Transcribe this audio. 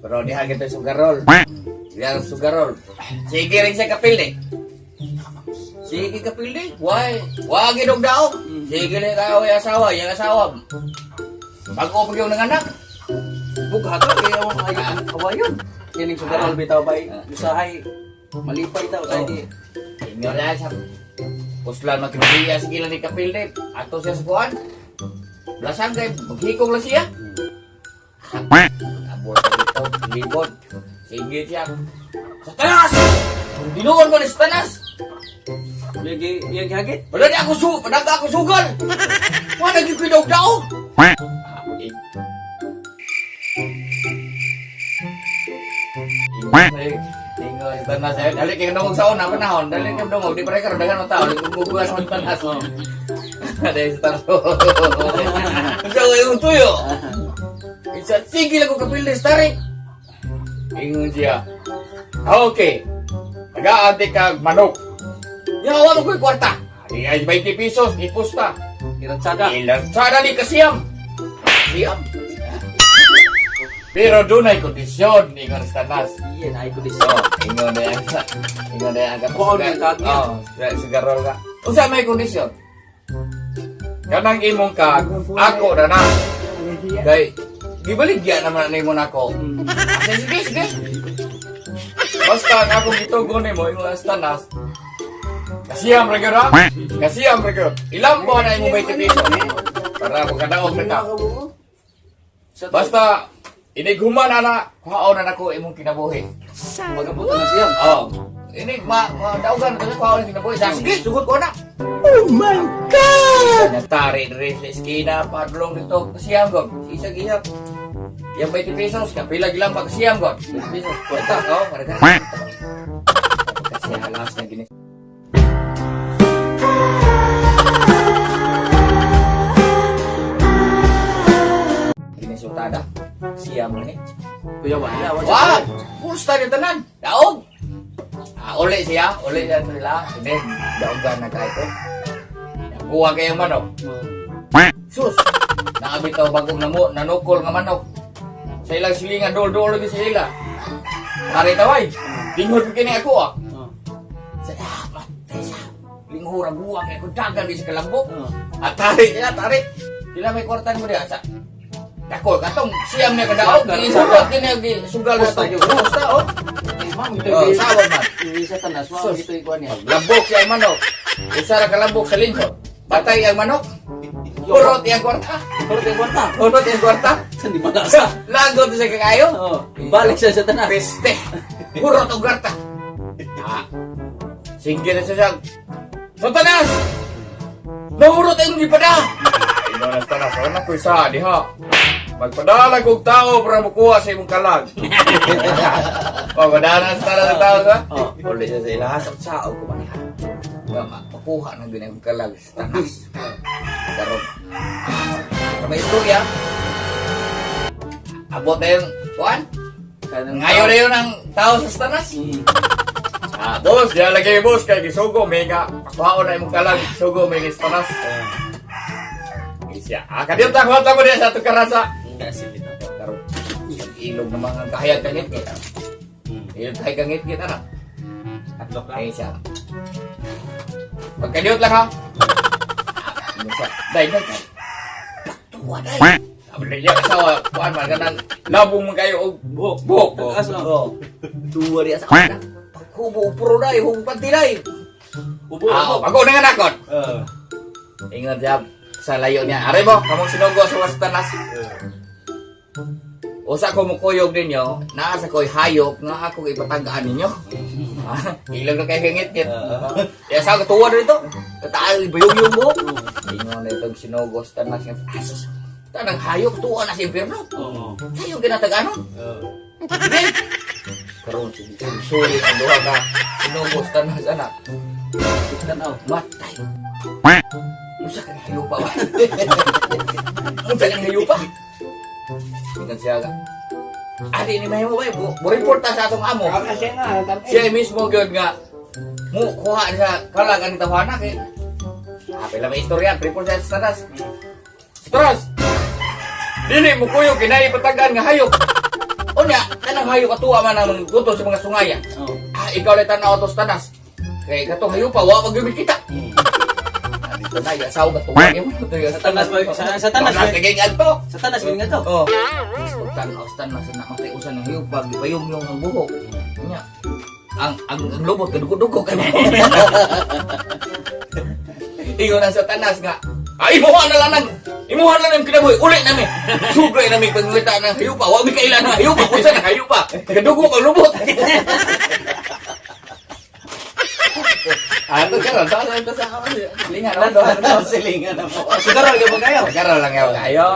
Pero diha kita sugarol. Diha sugarol. Sige rin siya kapildi. Sige kapildi. Wag idog daog. Sige rin kayo yung asawa, yung asawa. Bago pag yung nanganak. Buka ka kaya ang ayun kawayon. Kining sugarol bitaw bay. Usahay malipay taw sa di. Inyo na sa puslan magkibiya sige lang ni kapildi. Ato siya sa kuan. Blasang kay maghikog lang siya. Abot dito, libot. Sige siya. Sa tanas! Dinuon ko ni sa tanas! Yung hagit. Wala na ako sugal! Wala na yung daog-daog! Tingol, tanas eh. Dali kayo dumog sa una, panahon. Dali kayo dumog. Di pa rin karodagan ng tao. Di gugugas ng tanas. Dahil sa tanas. Kasi ako yung tuyo. Isa, sige lang ko kapilis, tarik. Ingon siya. Okay. Nag-aante ka manok. Yawa mo ko yung kwarta. Di ay 20 pesos, ipusta. Iratsada. Ilansada ni kasiyam. Kasiyam. Pero doon ay kondisyon. Ingon sa tanas. Iyan ay kudis. Ingon na yan. Ingon na yan. Kuhaon na yung kagya. Sigarol ka. Usa may kondisyon. Kanang imong kag, ako na na. Kay, gibaligya naman na imong ako. Sige. Basta ang akong gitugon mo, yung tanas. Kasiyam regular. Ilang buwan na imong 20 pesos. Para magkadaog na ka. Basta, inighuman na kuhaon na ako imong kinabuhi. Magabutan na siya. Ini madaugan kasi kuhaon na kinabuhi. Sige, sugod ko na. Oh my God! Nagtari na rin sa eskina, padlong dito, kasiyam ko. Isa-gisap. Yung 20 pesos, kapila gilang pa kasiyam ko. 20 pesos, kuwenta ko. Kasi halas na ginis. Ginisutada. Siyam mo ni. Kuya wala. Wah! Pusta ni tanan. Daog! Uli siya nila. Hindi, daogan na kahit ko. Buwa kayo manok. Sus! Nakabitaw bagong nanukol nga manok. Sa ilang silingan, dol-dol lagi sa ila. Hari taway. Linghod ko kini ako Salamat. Linghod ang buwa kayo. Dagan di sa kalambok. At tarik. Sila may kwartan mo diya. Dako, katong siyam niya kadaog. Isugot kini sugal na ito. Pusta Ma'am, sawag man. Isa tanas, ma'am, ito ikuan niya. Lambok siya ang manok. Isa na kalambok sa linghod. Patay ang manok. Urot yung kwarta. Urot yung kwarta. Hindi malasa. Lagot siya kakayo. Balik siya sa tanas. Peste. Urot ang kwarta. Sige na siya. Sa tanas! Naurot ang hindi pa na! Ino na sa tanas. Ano ko isa, diha. Magpadala kong tao para makuha sa imong kalag. Padala sa tanas ng tao ka? Uli siya sa ilahasap sa ako kumanihan. Makuha na ganyan yung kalag sa tanas. Karoon. May istorya. Abot na yung kuhan. Ngayon na yun ang tao sa tanas. Boss, diyan lagi boss. Kaya gisugo, may nga. Pakuhaon na yung kalag. Gisugo, may sa tanas. Isya. Kadiyot na kuha mo diyan sa itong karasa. Karoon. Ilog na mga kahayag kangit-ngit. Ilog kahayag kangit-ngit. Atlok lang. Isya. Pagkadiot lang ha. Day. Tuwa day. Sabi niya kasawa, kuhan man ka ng labong man kayo o buhok. Tagas lang. Tuwa niya sa kanila. Paghubo, upuro day, hubo panti day. Ubo. Pag-o na nga nakon. Ingat siya sa layo niya. Aray mo, kamong sinugo sa wastanas. Usa ko mukuyog ninyo, naasa ko'y hayop nga ako ipatagaan ninyo. Ilang na kayo ngit-ngit. Kaya sa katuwa na ito. Kataal, bayong-yung mo. Ingon na itong sinugos, tanas yung asos. Tanang hayop, tuwa na si Impierno. Sa'yo ginataganon. Hindi. Karoon, sulit ang duha ka. Sinugos, tanas, anak. Matay. Musa ka ng hayupa ba? Musa ka ng hayupa? Ingat siya ka. Adi ni Mayo ba? Report ta sa atong amo. Siya mismo gyud nga Mo kuha sa kalagan ni tawana kay pila may istorya triple sa tanas. Stras. Dili mo kuyo kinay patagan nga hayop. Unya, kanang hayop atuwa man ang guto sa mga sungaya. Oh. Ikaw lang tanaw to sa tanas. Kay katong hayop pa wa magumit kita. Dito na ya saw gatuwa mo to Sa tanas ba? Sa tanas ba? Kay adto. Sa tanas ba nga to? Oh. Tanaw sa nakatay usan ng hayop pag payong yung buhok. Unya. Ang lubot kadugo-dugo ka na. Ingon na sa tanas nga. Imuha na lang ng kinabuhi. Uli namin. Sugay namin pagngita ng hayupa. Huwag may kailan ng hayupa. Kung saan ang hayupa. Kadugo kang lubot. Ano ka ron? Tawag lang sa akin. Silingan. Silingan na mo. Sugaral ka ba kayo? Karoon lang yaw kayo.